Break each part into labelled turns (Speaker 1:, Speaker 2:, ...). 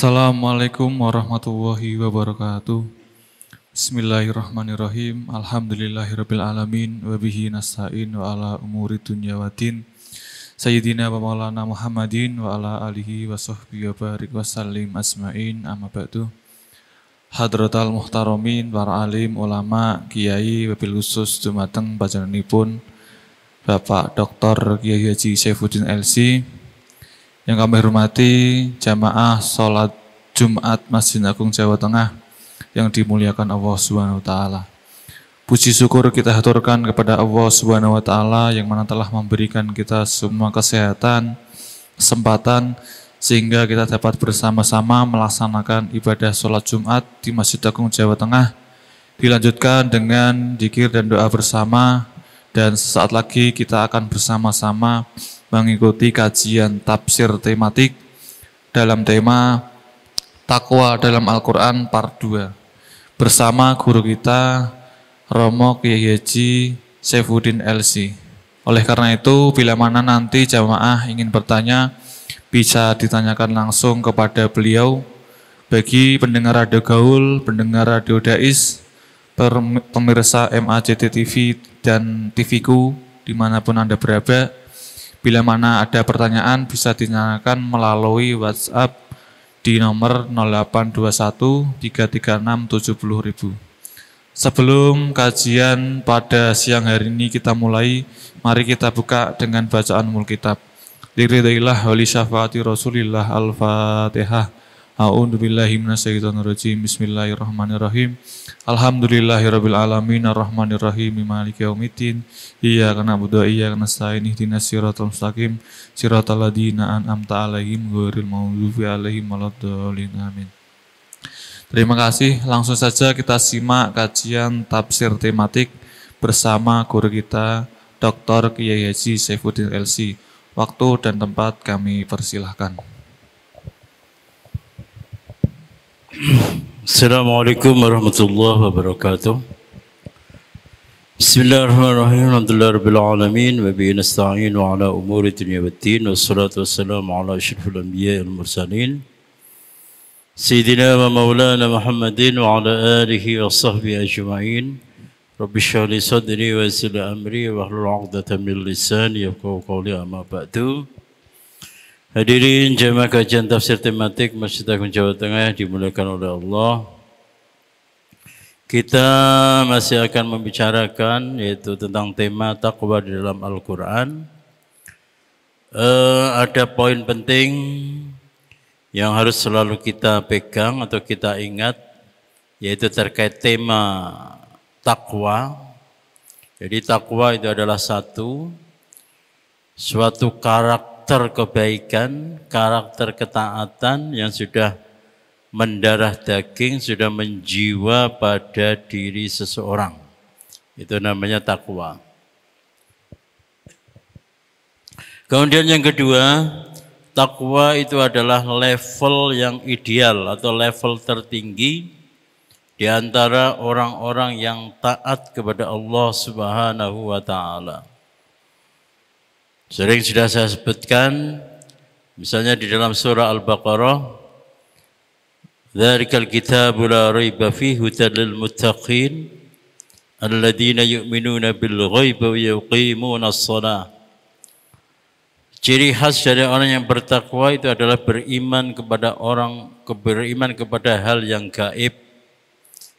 Speaker 1: Assalamualaikum warahmatullahi wabarakatuh. Bismillahirrahmanirrahim. Alhamdulillahirabbil alamin wa bihi nasta'in wa ala umuri dunya waddin. Sayyidina wa maulana Muhammadin wa ala alihi wa sahbihi wa barik wa sallim asma'in amma ba'du. Hadratal muhtaramin, para alim, ulama, kiai, wabil khusus dumateng panjenenganipun Bapak Dr. Kiai Haji Saifuddin LC. Yang kami hormati jamaah sholat Jumat Masjid Agung Jawa Tengah yang dimuliakan Allah Subhanahu wa taala. Puji syukur kita haturkan kepada Allah Subhanahu wa taala yang mana telah memberikan kita semua kesehatan, kesempatan sehingga kita dapat bersama-sama melaksanakan ibadah sholat Jumat di Masjid Agung Jawa Tengah. Dilanjutkan dengan zikir dan doa bersama, dan sesaat lagi kita akan bersama-sama mengikuti kajian tafsir tematik dalam tema Takwa dalam Al-Quran Part 2 bersama guru kita Romo Kiai Haji Saifuddin LC. Oleh karena itu, bila mana nanti jamaah ingin bertanya, bisa ditanyakan langsung kepada beliau. Bagi pendengar radio Gaul, pendengar radio Dais, pemirsa MAJT TV dan TVku dimanapun Anda berada, bila mana ada pertanyaan bisa ditanyakan melalui WhatsApp di nomor 0821 336 70.000. Sebelum kajian pada siang hari ini kita mulai, mari kita buka dengan bacaan mul kitab. Liridillah wali syafaati Rasulillah Al-Fatihah. A'udzu billahi minasyaitonir rajim. Bismillahirrahmanirrahim. Alhamdulillahirabbil alamin arrahmanirrahim maliki yaumiddin. Iyyaka na'budu wa iyyaka nasta'in ihdinas siratal mustaqim siratal ladzina an'amta 'alaihim ghairil maghdubi 'alaihim waladdallin. Amin. Terima kasih. Langsung saja kita simak kajian tafsir tematik bersama guru kita Dr. Kiai Haji Saifuddin LC. Waktu dan tempat kami persilahkan.
Speaker 2: Assalamualaikum warahmatullahi wabarakatuh. Bismillahirrahmanirrahim. Alhamdulillahirabbil alamin wa bihi nasta'in wa ala umuri dunya waddin wassalatu wassalamu ala asyrafil anbiya'i wal mursalin sayyidina wa maulana Muhammadin wa ala alihi wa sahbihi ajma'in. Rabbi shrah li sadri wa yassir li amri wahlul 'uqdatam min lisani yafqahu qawli, amma ba'du. Hadirin jamaah kajian tafsir tematik Masjid Agung Jawa Tengah yang dimuliakan oleh Allah. Kita masih akan membicarakan yaitu tentang tema takwa di dalam Al-Quran. Ada poin penting yang harus selalu kita pegang atau kita ingat, yaitu terkait tema takwa. Jadi takwa itu adalah suatu karakter kebaikan, karakter ketaatan yang sudah mendarah daging, sudah menjiwa pada diri seseorang. Itu namanya takwa. Kemudian yang kedua, takwa itu adalah level yang ideal atau level tertinggi di antara orang-orang yang taat kepada Allah Subhanahu wa taala. Sering sudah saya sebutkan, misalnya di dalam surah Al-Baqarah, "Dzalikal kitabu la raiba fihi hudan lil muttaqin alladzina yu'minuna bil ghaibi wa yuqimuna shalah." Ciri khas dari orang yang bertakwa itu adalah beriman kepada hal yang gaib.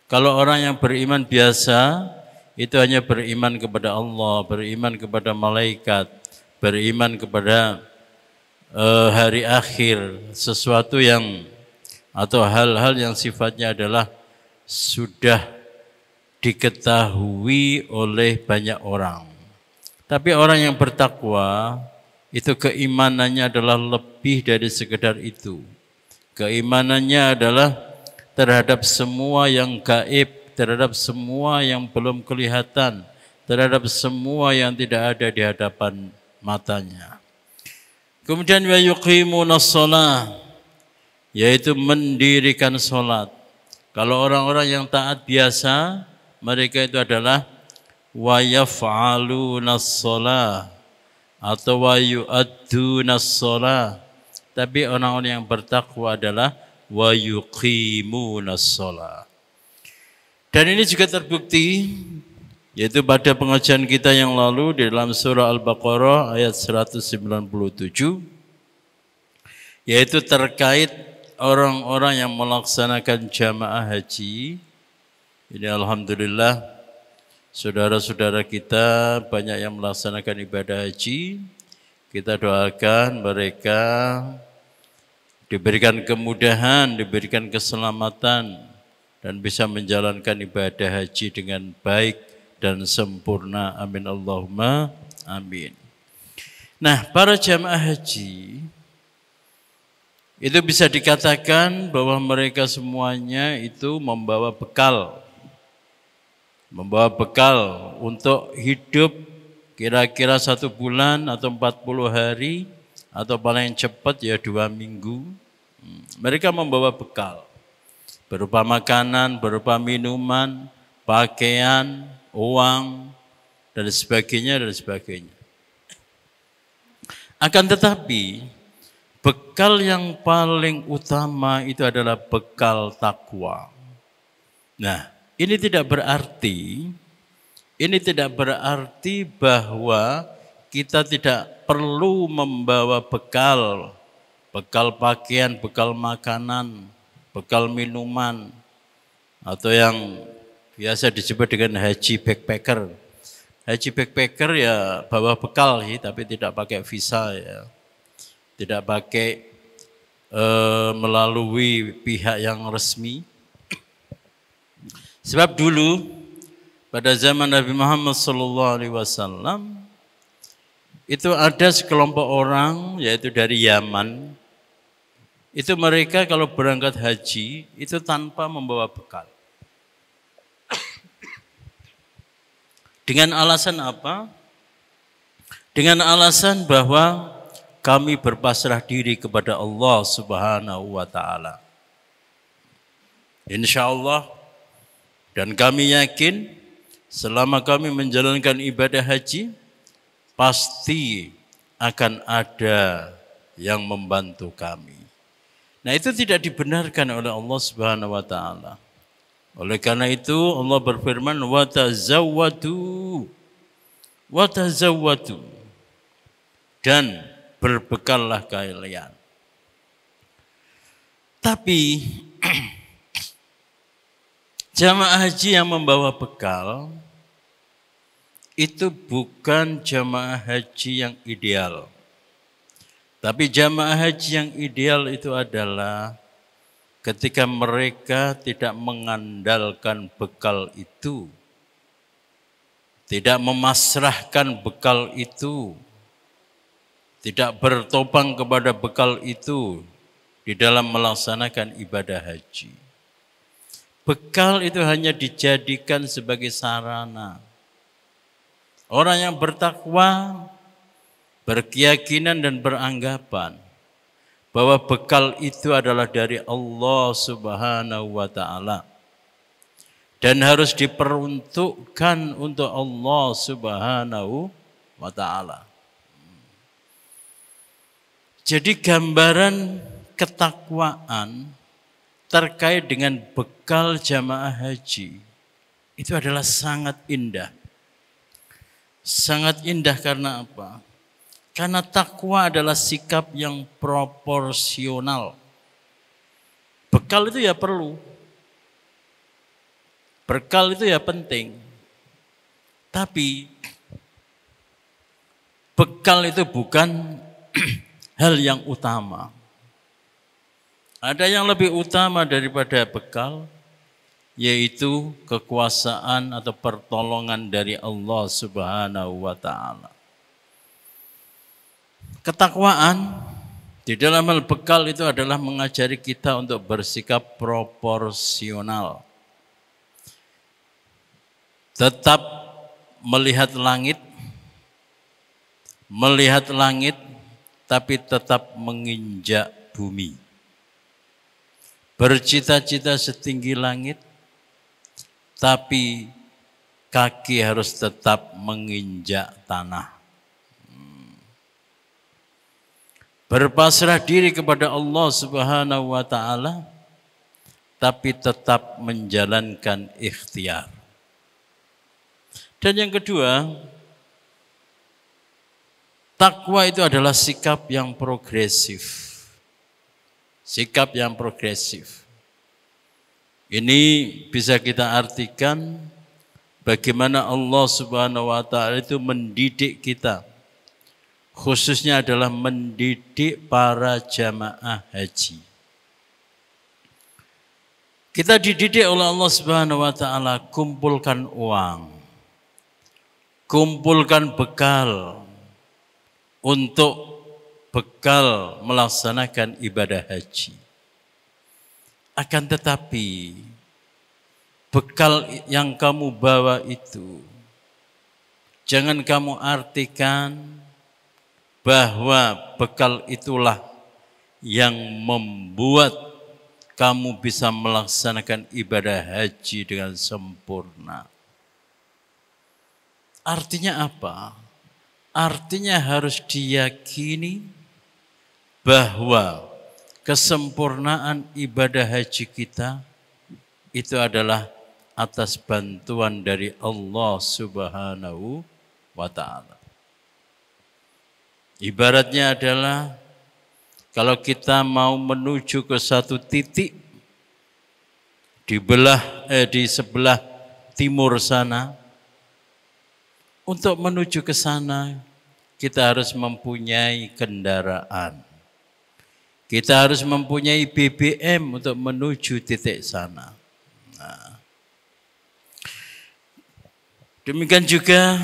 Speaker 2: Kalau orang yang beriman biasa itu hanya beriman kepada Allah, beriman kepada malaikat, beriman kepada hari akhir, sesuatu yang atau hal-hal yang sifatnya adalah sudah diketahui oleh banyak orang. Tapi orang yang bertakwa itu keimanannya adalah lebih dari sekedar itu. Keimanannya adalah terhadap semua yang gaib, terhadap semua yang belum kelihatan, terhadap semua yang tidak ada di hadapan matanya. Kemudian wa yuqimuna shalah, yaitu mendirikan salat. Kalau orang-orang yang taat biasa, mereka itu adalah wa yaf'aluna shalah atau wa yu'adduna shalah. Tapi orang-orang yang bertakwa adalah wa yuqimunas shalah. Dan ini juga terbukti yaitu pada pengajian kita yang lalu di dalam surah Al-Baqarah ayat 197, yaitu terkait orang-orang yang melaksanakan jamaah haji. Ini alhamdulillah saudara-saudara kita banyak yang melaksanakan ibadah haji. Kita doakan mereka diberikan kemudahan, diberikan keselamatan, dan bisa menjalankan ibadah haji dengan baik dan sempurna. Amin Allahumma amin. Nah, para jamaah haji itu bisa dikatakan bahwa mereka semuanya itu membawa bekal untuk hidup kira-kira 1 bulan atau 40 hari atau paling cepat ya 2 minggu. Mereka membawa bekal berupa makanan, berupa minuman, pakaian, uang, dan sebagainya. Akan tetapi bekal yang paling utama itu adalah bekal takwa. Nah, ini tidak berarti bahwa kita tidak perlu membawa bekal pakaian, bekal makanan, bekal minuman, atau yang biasa disebut dengan haji backpacker. Haji backpacker ya bawa bekal sih, tapi tidak pakai visa ya. Tidak pakai melalui pihak yang resmi. Sebab dulu pada zaman Nabi Muhammad SAW itu ada sekelompok orang yaitu dari Yaman. Itu mereka kalau berangkat haji itu tanpa membawa bekal. Dengan alasan apa? Dengan alasan bahwa kami berpasrah diri kepada Allah Subhanahu wa taala. Insyaallah, dan kami yakin selama kami menjalankan ibadah haji pasti akan ada yang membantu kami. Nah, itu tidak dibenarkan oleh Allah Subhanahu wa taala. Oleh karena itu Allah berfirman wa tazawwadu dan berbekallah kalian. Tapi jamaah haji yang membawa bekal itu bukan jamaah haji yang ideal. Tapi jamaah haji yang ideal itu adalah ketika mereka tidak mengandalkan bekal itu, tidak memasrahkan bekal itu, tidak bertopang kepada bekal itu di dalam melaksanakan ibadah haji. Bekal itu hanya dijadikan sebagai sarana. Orang yang bertakwa, berkeyakinan dan beranggapan bahwa bekal itu adalah dari Allah Subhanahu wa taala dan harus diperuntukkan untuk Allah Subhanahu wa taala. Jadi gambaran ketakwaan terkait dengan bekal jamaah haji itu adalah sangat indah. Sangat indah karena apa? Karena takwa adalah sikap yang proporsional. Bekal itu ya perlu. Bekal itu ya penting. Tapi bekal itu bukan hal yang utama. Ada yang lebih utama daripada bekal, yaitu kekuasaan atau pertolongan dari Allah Subhanahu wa taala. Ketakwaan di dalam hal bekal itu adalah mengajari kita untuk bersikap proporsional. Tetap melihat langit tapi tetap menginjak bumi. Bercita-cita setinggi langit tapi kaki harus tetap menginjak tanah. Berpasrah diri kepada Allah Subhanahu wa taala tapi tetap menjalankan ikhtiar. Dan yang kedua, takwa itu adalah sikap yang progresif. Sikap yang progresif. Ini bisa kita artikan bagaimana Allah Subhanahu wa taala itu mendidik kita. Khususnya adalah mendidik para jamaah haji. Kita dididik oleh Allah Subhanahu wa taala, kumpulkan uang, kumpulkan bekal untuk bekal melaksanakan ibadah haji. Akan tetapi bekal yang kamu bawa itu jangan kamu artikan bahwa bekal itulah yang membuat kamu bisa melaksanakan ibadah haji dengan sempurna. Artinya apa? Artinya harus diyakini bahwa kesempurnaan ibadah haji kita itu adalah atas bantuan dari Allah Subhanahu wa taala. Ibaratnya adalah kalau kita mau menuju ke satu titik di sebelah timur sana, untuk menuju ke sana kita harus mempunyai kendaraan. Kita harus mempunyai BBM untuk menuju titik sana. Nah, demikian juga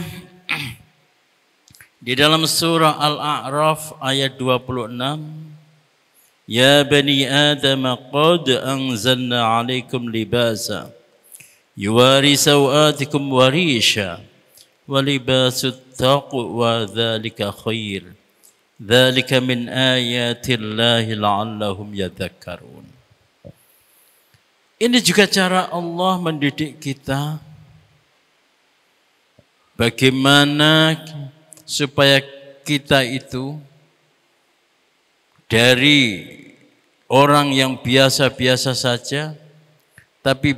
Speaker 2: di dalam surah Al-A'raf ayat 26, Ya bani Adam qad anzalna alaikum libasa yuwari sawatikum warisha wa libasut taqwa dzalika khair dzalika min ayatillahi la'allahum yadhakkarun. Ini juga cara Allah mendidik kita bagaimana supaya kita itu dari orang yang biasa-biasa saja, tapi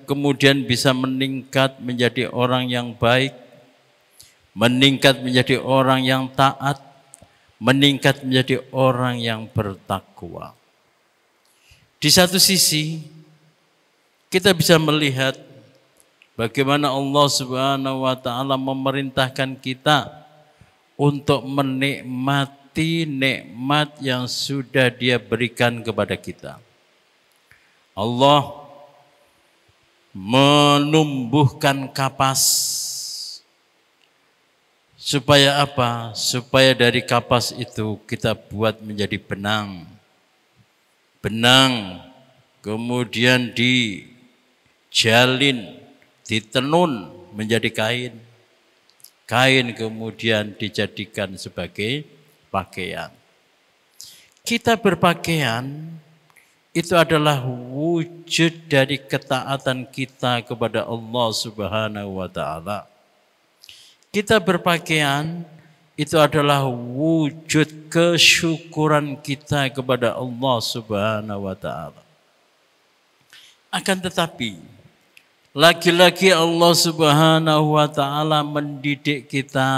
Speaker 2: kemudian bisa meningkat menjadi orang yang baik, meningkat menjadi orang yang taat, meningkat menjadi orang yang bertakwa. Di satu sisi, kita bisa melihat bagaimana Allah Subhanahu wa taala memerintahkan kita untuk menikmati nikmat yang sudah Dia berikan kepada kita. Allah menumbuhkan kapas. Supaya apa? Supaya dari kapas itu kita buat menjadi benang. Benang kemudian dijalin, ditenun menjadi kain. Kain kemudian dijadikan sebagai pakaian. Kita berpakaian itu adalah wujud dari ketaatan kita kepada Allah Subhanahu wa taala. Kita berpakaian itu adalah wujud kesyukuran kita kepada Allah Subhanahu wa taala. Akan tetapi lagi-lagi Allah Subhanahu wa taala mendidik kita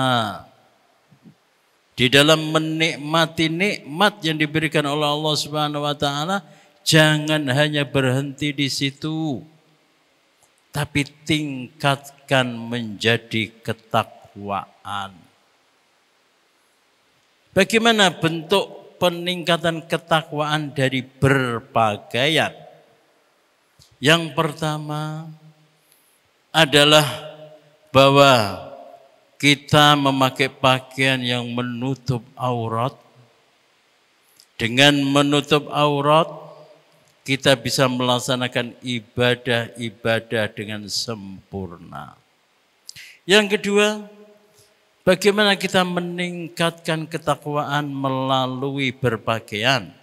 Speaker 2: di dalam menikmati nikmat yang diberikan oleh Allah Subhanahu wa taala, jangan hanya berhenti di situ, tapi tingkatkan menjadi ketakwaan. Bagaimana bentuk peningkatan ketakwaan dari berpakaian? Yang pertama adalah bahwa kita memakai pakaian yang menutup aurat. Dengan menutup aurat, kita bisa melaksanakan ibadah-ibadah dengan sempurna. Yang kedua, bagaimana kita meningkatkan ketakwaan melalui berpakaian.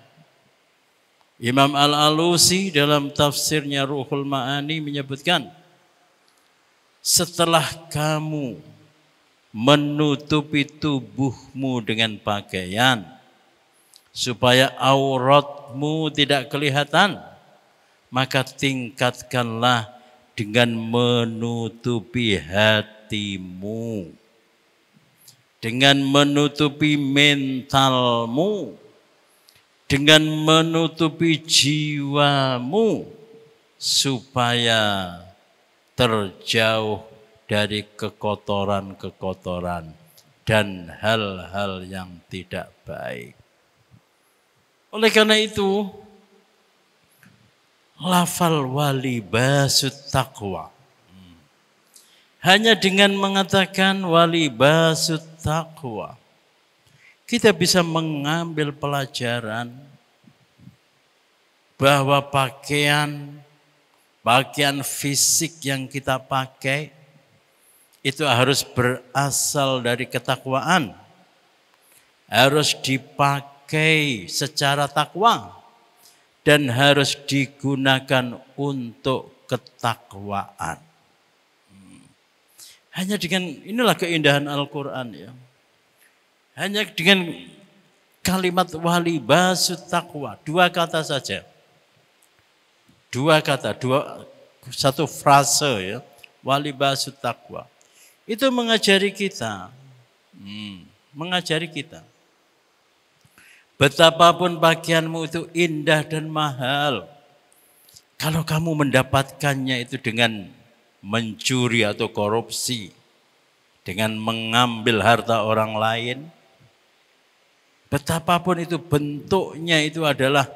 Speaker 2: Imam Al-Alusi dalam tafsirnya Ruhul Ma'ani menyebutkan, setelah kamu menutupi tubuhmu dengan pakaian supaya auratmu tidak kelihatan, maka tingkatkanlah dengan menutupi hatimu, dengan menutupi mentalmu, dengan menutupi jiwamu, supaya terjauh dari kekotoran-kekotoran dan hal-hal yang tidak baik. Oleh karena itu, lafal walibasut taqwa. Hanya dengan mengatakan walibasut taqwa, kita bisa mengambil pelajaran bahwa pakaian fisik yang kita pakai itu harus berasal dari ketakwaan. Harus dipakai secara takwa dan harus digunakan untuk ketakwaan. Hanya dengan inilah keindahan Al-Quran ya. Hanya dengan kalimat walibasut taqwa, 2 kata saja. 2 kata, satu frase ya, walibasut taqwa. Itu mengajari kita, betapapun pakaianmu itu indah dan mahal, kalau kamu mendapatkannya itu dengan mencuri atau korupsi, dengan mengambil harta orang lain, betapapun itu bentuknya itu adalah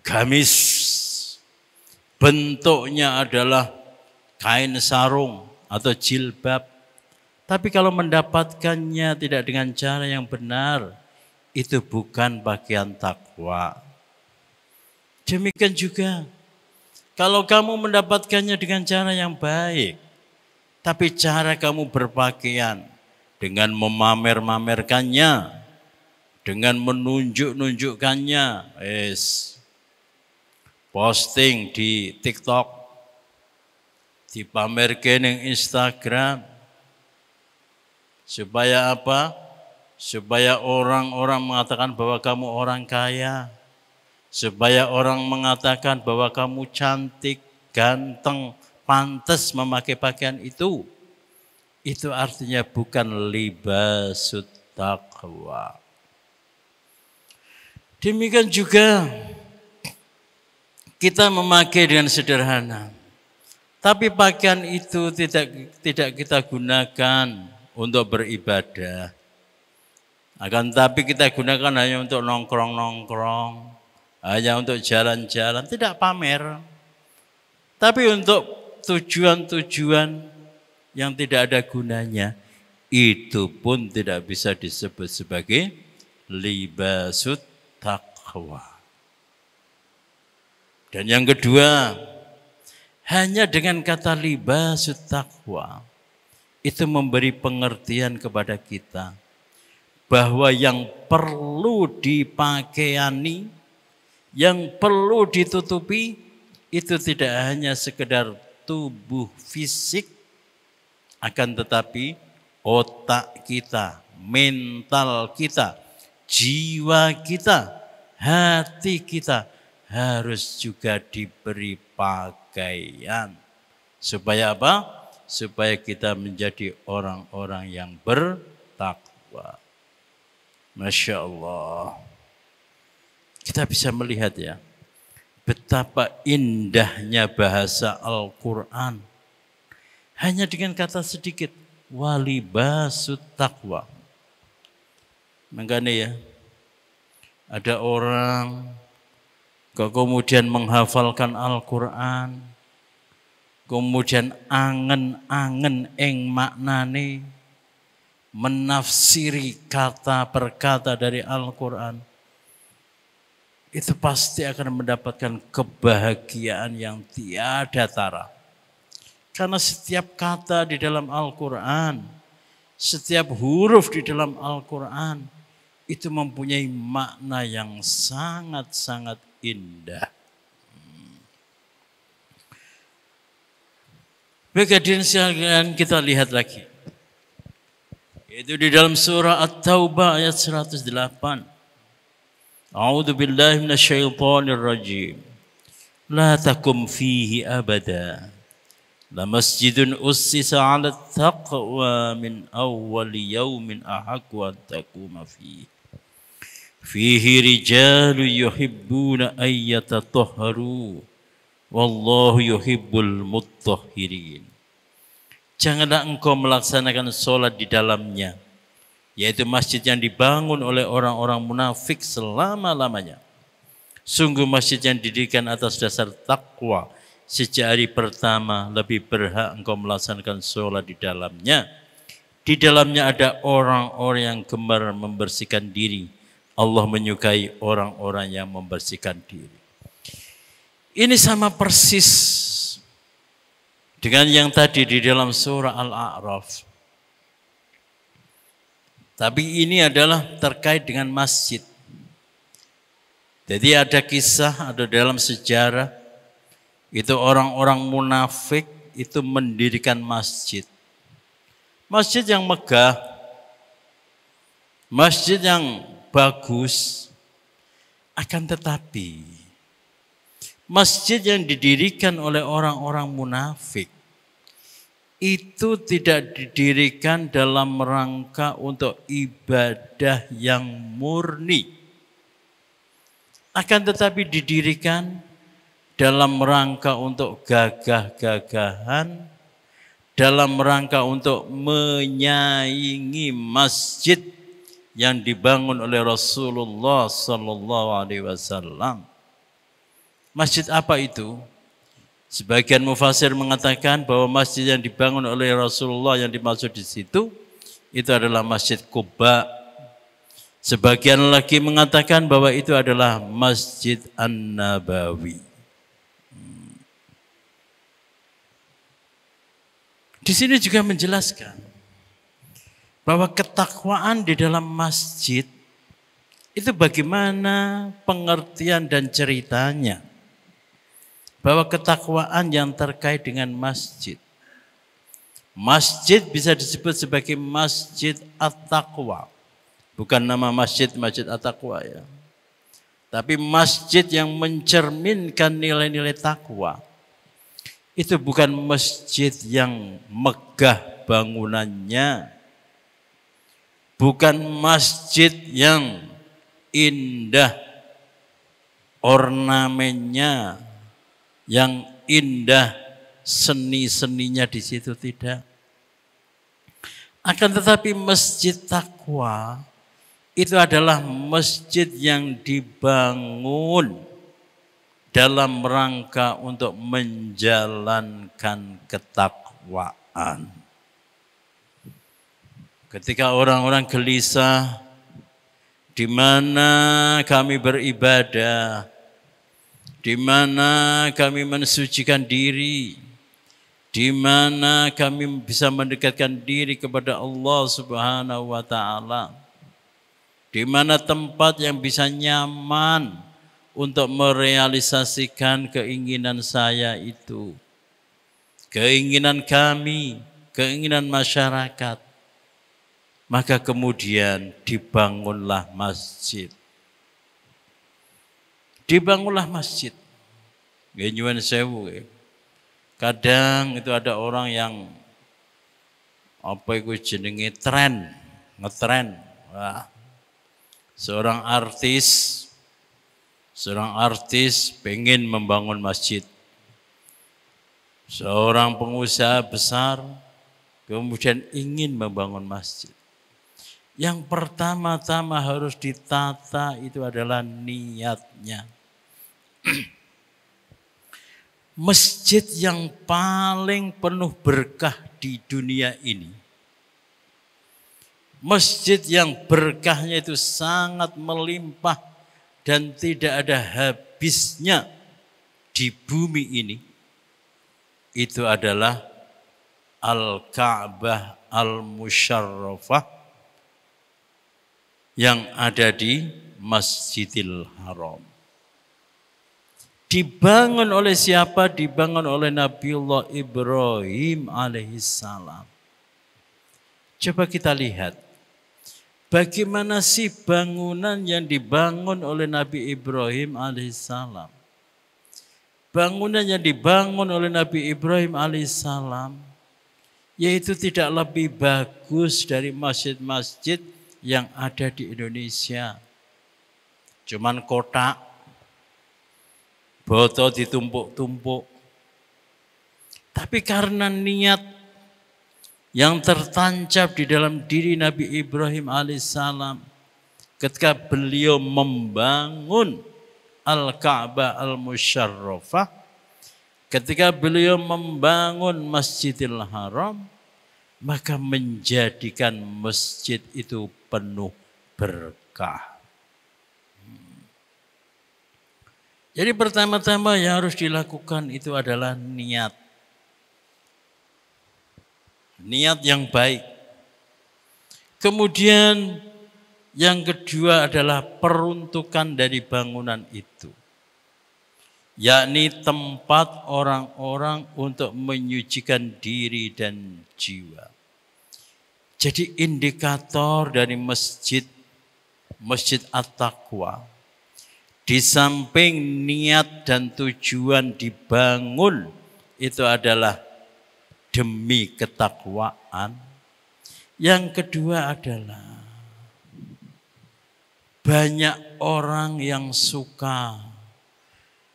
Speaker 2: gamis, bentuknya adalah kain sarung atau jilbab, tapi kalau mendapatkannya tidak dengan cara yang benar, itu bukan pakaian takwa. Demikian juga kalau kamu mendapatkannya dengan cara yang baik, tapi cara kamu berpakaian dengan memamer-mamerkannya, dengan menunjuk-nunjukkannya, posting di TikTok, dipamerkan di Instagram, supaya apa? Supaya orang-orang mengatakan bahwa kamu orang kaya, supaya orang mengatakan bahwa kamu cantik, ganteng, pantas memakai pakaian itu. Itu artinya bukan libasut taqwa. Demikian juga kita memakai dengan sederhana, tapi pakaian itu tidak kita gunakan untuk beribadah. Akan tapi kita gunakan hanya untuk nongkrong-nongkrong, hanya untuk jalan-jalan, tidak pamer. Tapi untuk tujuan-tujuan yang tidak ada gunanya, itu pun tidak bisa disebut sebagai libasut taqwa. Dan yang kedua, hanya dengan kata libasut taqwa, itu memberi pengertian kepada kita bahwa yang perlu dipakaiani, yang perlu ditutupi, itu tidak hanya sekedar tubuh fisik, akan tetapi otak kita, mental kita, jiwa kita, hati kita harus juga diberi pakaian. Supaya apa? Supaya kita menjadi orang-orang yang bertakwa. Masya Allah. Kita bisa melihat ya, betapa indahnya bahasa Al-Quran. Hanya dengan kata sedikit, walibasut taqwa. Makanya ya, ada orang kok kemudian menghafalkan Al-Quran, kemudian angen-angen ing maknane, menafsiri kata per kata dari Al-Quran, itu pasti akan mendapatkan kebahagiaan yang tiada tara. Karena setiap kata di dalam Al-Quran, setiap huruf di dalam Al-Quran, itu mempunyai makna yang sangat-sangat indah. Baik hadirin sekalian, kita lihat lagi. Itu di dalam surah At-Taubah ayat 108. A'udzu billahi minasyaitonir rajim. la takum fihi abada. La masjidun ussisa 'ala taqwa min awwal yaumin ahaqqu an taquma fihi. Fihi rijalu yuhibbuna ay yatatahharu wallahu yuhibbul mutahhirin. Janganlah engkau melaksanakan sholat di dalamnya, yaitu masjid yang dibangun oleh orang-orang munafik selama-lamanya. Sungguh masjid yang didirikan atas dasar takwa sejak hari pertama lebih berhak engkau melaksanakan sholat di dalamnya. Di dalamnya ada orang-orang yang gemar membersihkan diri. Allah menyukai orang-orang yang membersihkan diri. Ini sama persis dengan yang tadi di dalam surah Al-A'raf. Tapi ini adalah terkait dengan masjid. Jadi ada kisah, ada dalam sejarah, itu orang-orang munafik itu mendirikan masjid. Masjid yang megah, masjid yang bagus, akan tetapi masjid yang didirikan oleh orang-orang munafik itu tidak didirikan dalam rangka untuk ibadah yang murni. Akan tetapi didirikan dalam rangka untuk gagah-gagahan, dalam rangka untuk menyaingi masjid yang dibangun oleh Rasulullah sallallahu alaihi wasallam. Masjid apa itu? Sebagian mufasir mengatakan bahwa masjid yang dibangun oleh Rasulullah yang dimaksud di situ itu adalah Masjid Quba. Sebagian lagi mengatakan bahwa itu adalah Masjid An-Nabawi. Di sini juga menjelaskan bahwa ketakwaan di dalam masjid itu bagaimana pengertian dan ceritanya. Bahwa ketakwaan yang terkait dengan masjid. Masjid bisa disebut sebagai Masjid At-Taqwa. Bukan nama masjid, Masjid At-Taqwa ya. Tapi masjid yang mencerminkan nilai-nilai takwa. Itu bukan masjid yang megah bangunannya. Bukan masjid yang indah ornamennya, yang indah seni-seninya di situ, tidak. Akan tetapi masjid takwa itu adalah masjid yang dibangun dalam rangka untuk menjalankan ketakwaan. Ketika orang-orang gelisah, di mana kami beribadah, di mana kami mensucikan diri, di mana kami bisa mendekatkan diri kepada Allah Subhanahu wa taala, di mana tempat yang bisa nyaman untuk merealisasikan keinginan saya itu, keinginan kami, keinginan masyarakat. Maka kemudian dibangunlah masjid. Dibangunlah masjid. Nyuwun sewu. Kadang itu ada orang yang apa itu jenenge tren, ngetren. Wah. Seorang artis pengen membangun masjid. Seorang pengusaha besar kemudian ingin membangun masjid. Yang pertama-tama harus ditata itu adalah niatnya. Masjid yang paling penuh berkah di dunia ini. Masjid yang berkahnya itu sangat melimpah dan tidak ada habisnya di bumi ini. Itu adalah Al-Ka'bah Al-Musyarrafah yang ada di Masjidil Haram. Dibangun oleh siapa? Dibangun oleh Nabiullah Ibrahim alaihissalam. Coba kita lihat. Bagaimana sih bangunan yang dibangun oleh Nabi Ibrahim alaihissalam? bangunan yang dibangun oleh Nabi Ibrahim alaihissalam, yaitu tidak lebih bagus dari masjid-masjid yang ada di Indonesia. Cuman kotak, botol ditumpuk-tumpuk. Tapi karena niat yang tertancap di dalam diri Nabi Ibrahim alaihissalam ketika beliau membangun Al-Ka'bah Al-Musyarrafah, ketika beliau membangun Masjidil Haram, maka menjadikan masjid itu penuh berkah. Jadi pertama-tama yang harus dilakukan itu adalah niat. Niat yang baik. Kemudian yang kedua adalah peruntukan dari bangunan itu. Yakni tempat orang-orang untuk menyucikan diri dan jiwa. Jadi indikator dari masjid At-Taqwa, di samping niat dan tujuan dibangun itu adalah demi ketakwaan. Yang kedua adalah banyak orang yang suka,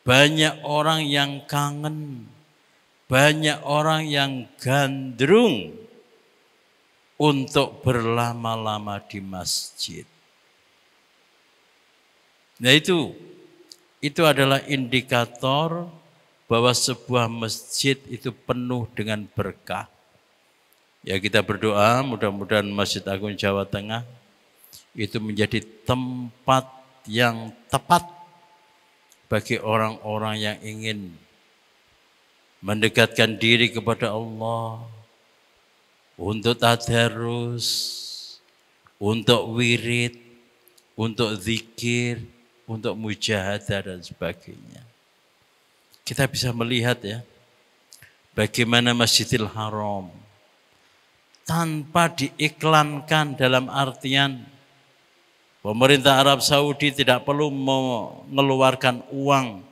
Speaker 2: banyak orang yang kangen, banyak orang yang gandrung untuk berlama-lama di masjid. Nah itu adalah indikator bahwa sebuah masjid itu penuh dengan berkah. Ya, kita berdoa mudah-mudahan Masjid Agung Jawa Tengah itu menjadi tempat yang tepat bagi orang-orang yang ingin mendekatkan diri kepada Allah, untuk tadarus, untuk wirid, untuk zikir, untuk mujahadah dan sebagainya. Kita bisa melihat ya, bagaimana Masjidil Haram tanpa diiklankan, dalam artian pemerintah Arab Saudi tidak perlu mengeluarkan uang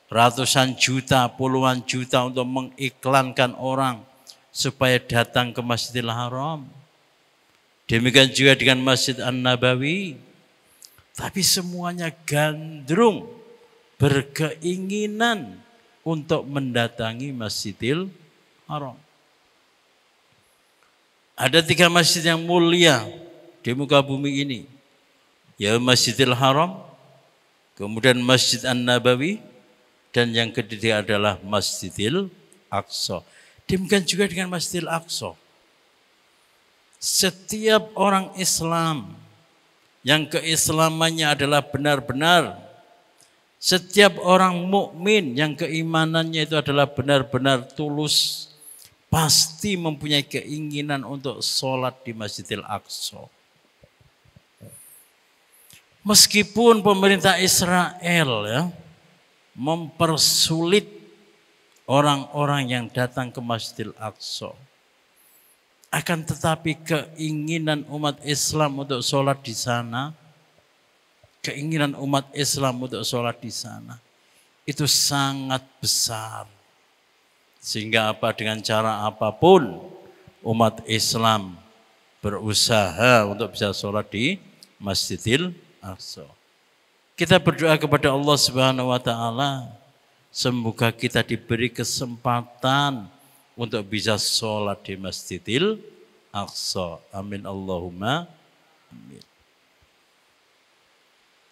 Speaker 2: ratusan juta, puluhan juta untuk mengiklankan orang supaya datang ke Masjidil Haram. Demikian juga dengan Masjid An-Nabawi. Tapi semuanya gandrung berkeinginan untuk mendatangi Masjidil Haram. Ada 3 masjid yang mulia di muka bumi ini. Ya, Masjidil Haram, kemudian Masjid An-Nabawi, dan yang ketiga adalah Masjidil Aqsa. Demikian juga dengan Masjidil Aqsa. Setiap orang Islam yang keislamannya adalah benar-benar, setiap orang mukmin yang keimanannya itu adalah benar-benar tulus, pasti mempunyai keinginan untuk sholat di Masjidil Aqsa. Meskipun pemerintah Israel ya mempersulit orang-orang yang datang ke Masjidil Aqsa, akan tetapi keinginan umat Islam untuk sholat di sana, keinginan umat Islam untuk sholat di sana itu sangat besar. Sehingga dengan cara apapun umat Islam berusaha untuk bisa sholat di Masjidil Aqsa. Kita berdoa kepada Allah Subhanahu wa taala, semoga kita diberi kesempatan untuk bisa sholat di Masjidil Aqsa. Amin Allahumma amin.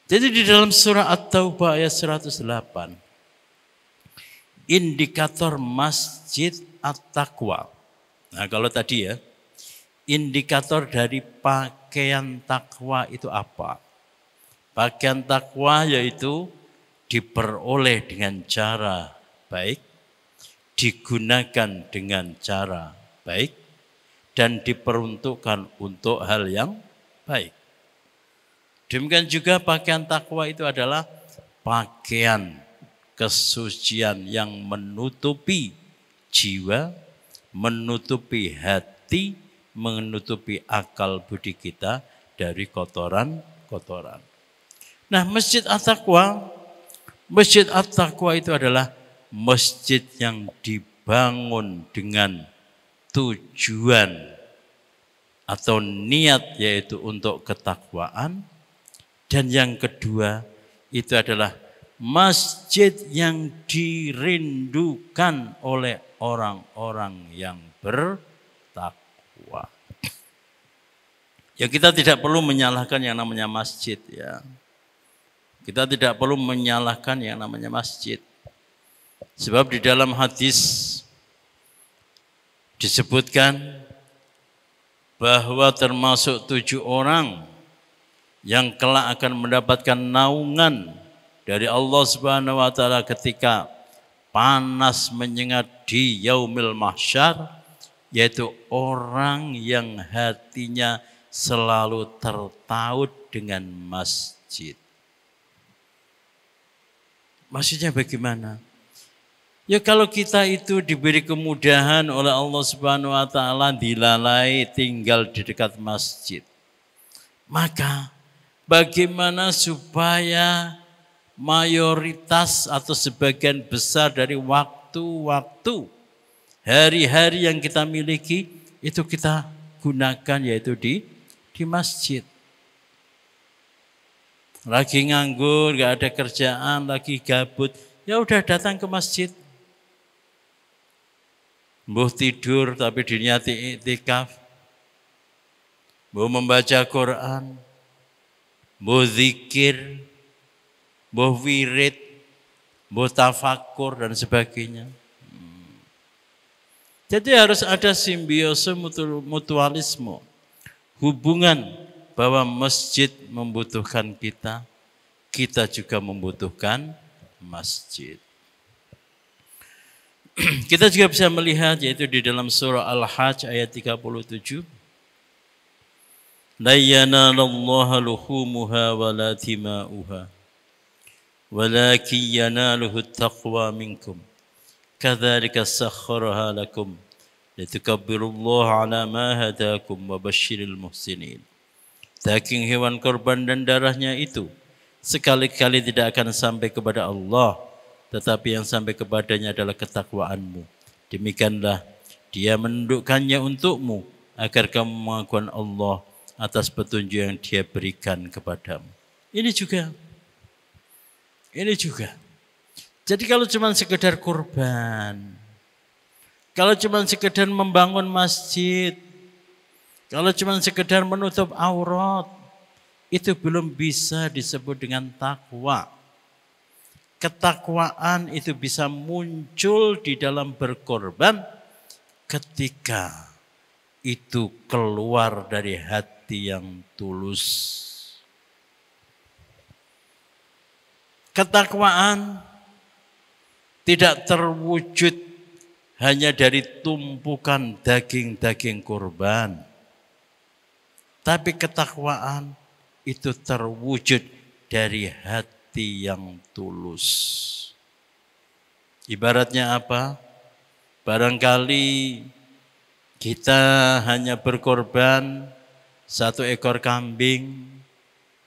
Speaker 2: Jadi di dalam surah At-Taubah ayat 108, indikator Masjid At-Taqwa. Nah, kalau tadi ya, indikator dari pakaian takwa itu apa? Pakaian takwa yaitu diperoleh dengan cara baik, digunakan dengan cara baik, dan diperuntukkan untuk hal yang baik. Demikian juga pakaian takwa itu adalah pakaian kesucian yang menutupi jiwa, menutupi hati, menutupi akal budi kita dari kotoran-kotoran. Nah, Masjid At-Taqwa itu adalah masjid yang dibangun dengan tujuan atau niat yaitu untuk ketakwaan. Dan yang kedua itu adalah masjid yang dirindukan oleh orang-orang yang bertakwa. Ya, kita tidak perlu menyalahkan yang namanya masjid ya. Kita tidak perlu menyalahkan yang namanya masjid. Sebab di dalam hadis disebutkan bahwa termasuk 7 orang yang kelak akan mendapatkan naungan dari Allah Subhanahu wa taala ketika panas menyengat di yaumil mahsyar, yaitu orang yang hatinya selalu tertaut dengan masjid. Maksudnya bagaimana? Ya kalau kita itu diberi kemudahan oleh Allah Subhanahu wa taala dilalai tinggal di dekat masjid. Maka bagaimana supaya mayoritas atau sebagian besar dari waktu-waktu hari-hari yang kita miliki itu kita gunakan yaitu di masjid. Lagi nganggur, gak ada kerjaan, lagi gabut, ya udah datang ke masjid. Mbuh tidur tapi diniati iktikaf. Mbuh membaca Quran. Mbuh zikir. Mbuh wirid. Mbuh tafakur dan sebagainya. Jadi harus ada simbiose mutualisme. Hubungan bahwa masjid membutuhkan kita, kita juga membutuhkan masjid. Kita juga bisa melihat yaitu di dalam surah Al-Hajj ayat 37. La yanalallaha luhumuha wa la tima'uha walakin yanaluhu taqwa minkum kadzalika sakhkharaha lakum litukabbirullaha ala ma hadakum wa basyiril muhsinin. Daging hewan korban dan darahnya itu sekali-kali tidak akan sampai kepada Allah, tetapi yang sampai kepadanya adalah ketakwaanmu. Demikianlah dia menundukkannya untukmu agar kamu mengakukan Allah atas petunjuk yang dia berikan kepadamu. Ini juga. Jadi kalau cuma sekedar kurban, kalau cuma sekedar membangun masjid, kalau cuma sekedar menutup aurat, itu belum bisa disebut dengan takwa. Ketakwaan itu bisa muncul di dalam berkorban ketika itu keluar dari hati yang tulus. Ketakwaan tidak terwujud hanya dari tumpukan daging-daging kurban. Tapi ketakwaan itu terwujud dari hati yang tulus. Ibaratnya apa? Barangkali kita hanya berkorban 1 ekor kambing.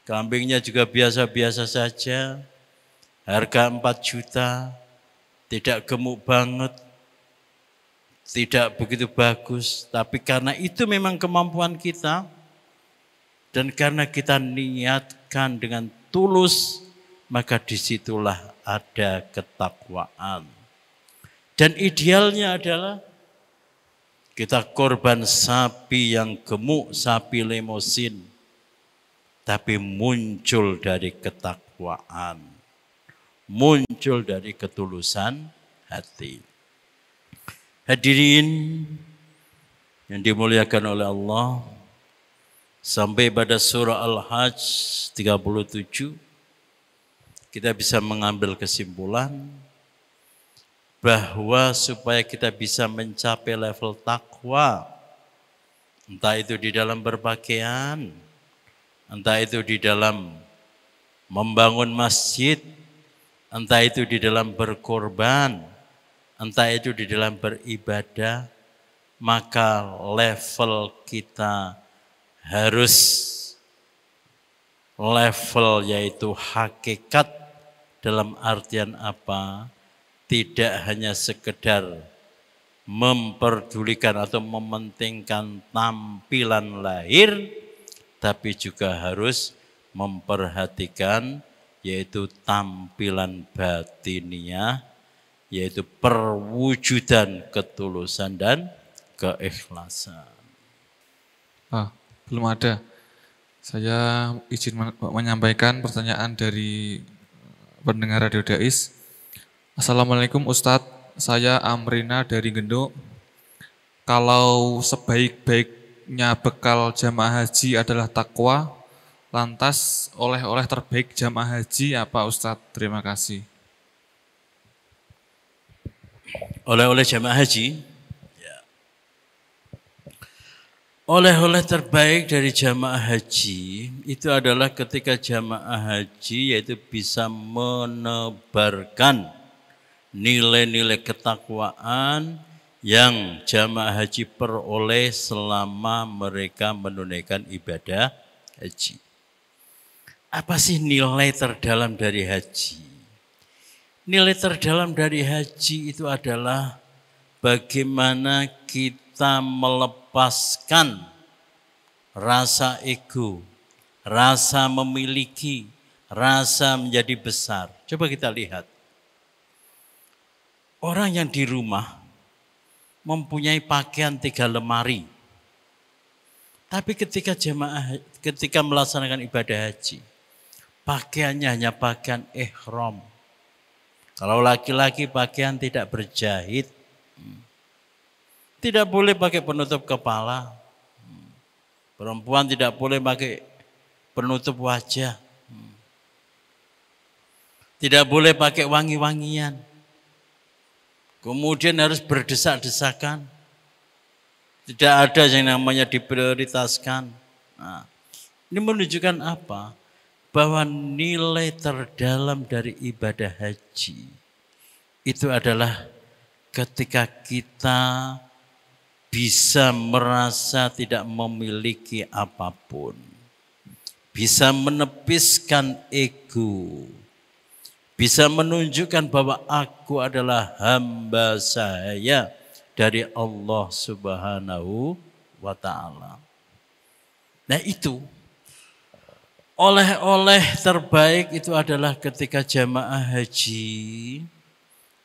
Speaker 2: Kambingnya juga biasa-biasa saja. Harga 4 juta. Tidak gemuk banget. Tidak begitu bagus. Tapi karena itu memang kemampuan kita. Dan karena kita niatkan dengan tulus, maka disitulah ada ketakwaan. Dan idealnya adalah kita korban sapi yang gemuk, sapi lemosin. Tapi muncul dari ketakwaan. Muncul dari ketulusan hati. Hadirin yang dimuliakan oleh Allah, sampai pada surah Al-Hajj 37, kita bisa mengambil kesimpulan bahwa supaya kita bisa mencapai level takwa, entah itu di dalam berpakaian, entah itu di dalam membangun masjid, entah itu di dalam berkorban, entah itu di dalam beribadah, maka level kita harus level yaitu hakikat. Dalam artian apa? tidak hanya sekedar memperdulikan atau mementingkan tampilan lahir, tapi juga harus memperhatikan yaitu tampilan batiniah, yaitu perwujudan ketulusan dan keikhlasan.
Speaker 1: Belum ada. Saya izin menyampaikan pertanyaan dari pendengar Radio Dais. Assalamualaikum Ustadz, saya Amrina dari Genduk. Kalau sebaik-baiknya bekal jamaah haji adalah takwa, lantas oleh-oleh terbaik jamaah haji apa Ustadz? Terima kasih.
Speaker 2: Oleh-oleh jamaah haji, ya. Oleh-oleh terbaik dari jamaah haji itu adalah ketika jamaah haji yaitu bisa menebarkan nilai-nilai ketakwaan yang jamaah haji peroleh selama mereka menunaikan ibadah haji. Apa sih nilai terdalam dari haji? Nilai terdalam dari haji itu adalah bagaimana kita melepaskan rasa ego, rasa memiliki, rasa menjadi besar. Coba kita lihat. Orang yang di rumah mempunyai pakaian 3 lemari. Tapi ketika melaksanakan ibadah haji, pakaiannya hanya pakaian ihram. Kalau laki-laki pakaian tidak berjahit, tidak boleh pakai penutup kepala. Perempuan tidak boleh pakai penutup wajah. Tidak boleh pakai wangi-wangian. Kemudian harus berdesak-desakan. Tidak ada yang namanya diprioritaskan. Nah, ini menunjukkan apa? Bahwa nilai terdalam dari ibadah haji itu adalah ketika kita bisa merasa tidak memiliki apapun, bisa menepiskan ego, bisa menunjukkan bahwa aku adalah hamba saya dari Allah Subhanahu wa ta'ala. Nah itu oleh-oleh terbaik itu adalah ketika jamaah haji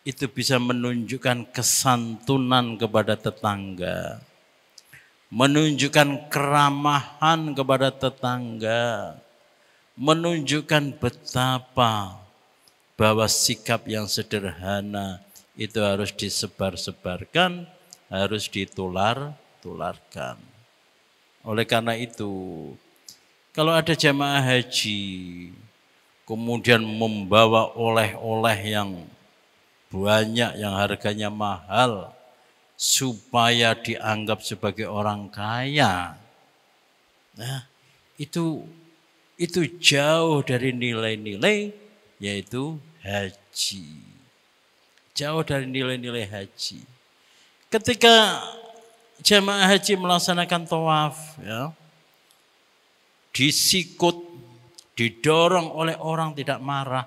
Speaker 2: itu bisa menunjukkan kesantunan kepada tetangga, menunjukkan keramahan kepada tetangga, menunjukkan betapa bahwa sikap yang sederhana itu harus disebar-sebarkan, harus ditular-tularkan. Oleh karena itu, kalau ada jamaah haji, kemudian membawa oleh-oleh yang banyak, yang harganya mahal, supaya dianggap sebagai orang kaya. Nah, itu jauh dari nilai-nilai, yaitu haji. Jauh dari nilai-nilai haji. Ketika jamaah haji melaksanakan tawaf, ya, disikut, didorong oleh orang tidak marah.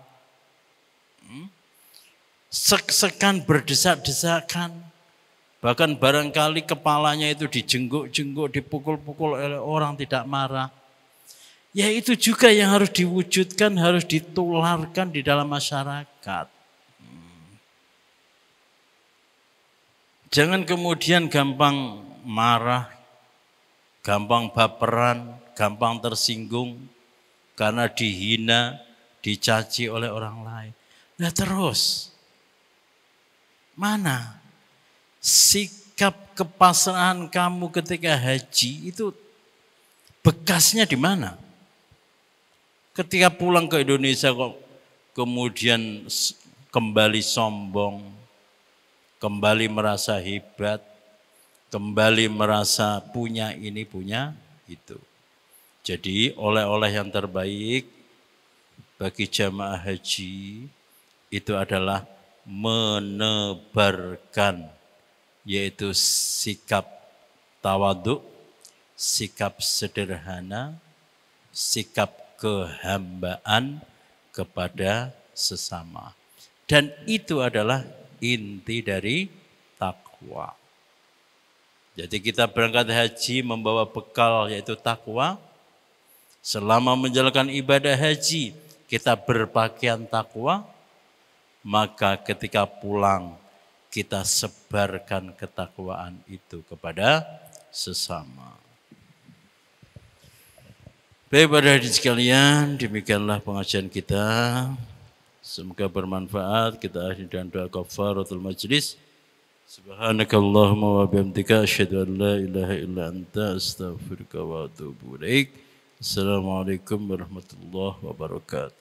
Speaker 2: Sek-sekan, berdesak-desakan. Bahkan barangkali kepalanya itu dijengguk-jengguk, dipukul-pukul oleh orang tidak marah. Ya itu juga yang harus diwujudkan, harus ditularkan di dalam masyarakat. Jangan kemudian gampang marah, gampang baperan, gampang tersinggung karena dihina, dicaci oleh orang lain. Nah terus, mana sikap kepasrahan kamu ketika haji itu bekasnya di mana? Ketika pulang ke Indonesia kok kemudian kembali sombong, kembali merasa hebat, kembali merasa punya ini, punya itu. Jadi oleh-oleh yang terbaik bagi jamaah haji itu adalah menebarkan, yaitu sikap tawaduk, sikap sederhana, sikap kehambaan kepada sesama. Dan itu adalah inti dari takwa. Jadi kita berangkat haji membawa bekal yaitu takwa. Selama menjalankan ibadah haji kita berpakaian takwa, maka ketika pulang kita sebarkan ketakwaan itu kepada sesama. Baik para hadirin sekalian, demikianlah pengajian kita. Semoga bermanfaat. Kita akhiri dengan doa kafaratul majlis. Subhanakallahumma wa bihamdika asyhadu an la ilaha illa anta astaghfiruka wa atubu ilaik. Assalamualaikum warahmatullahi wabarakatuh.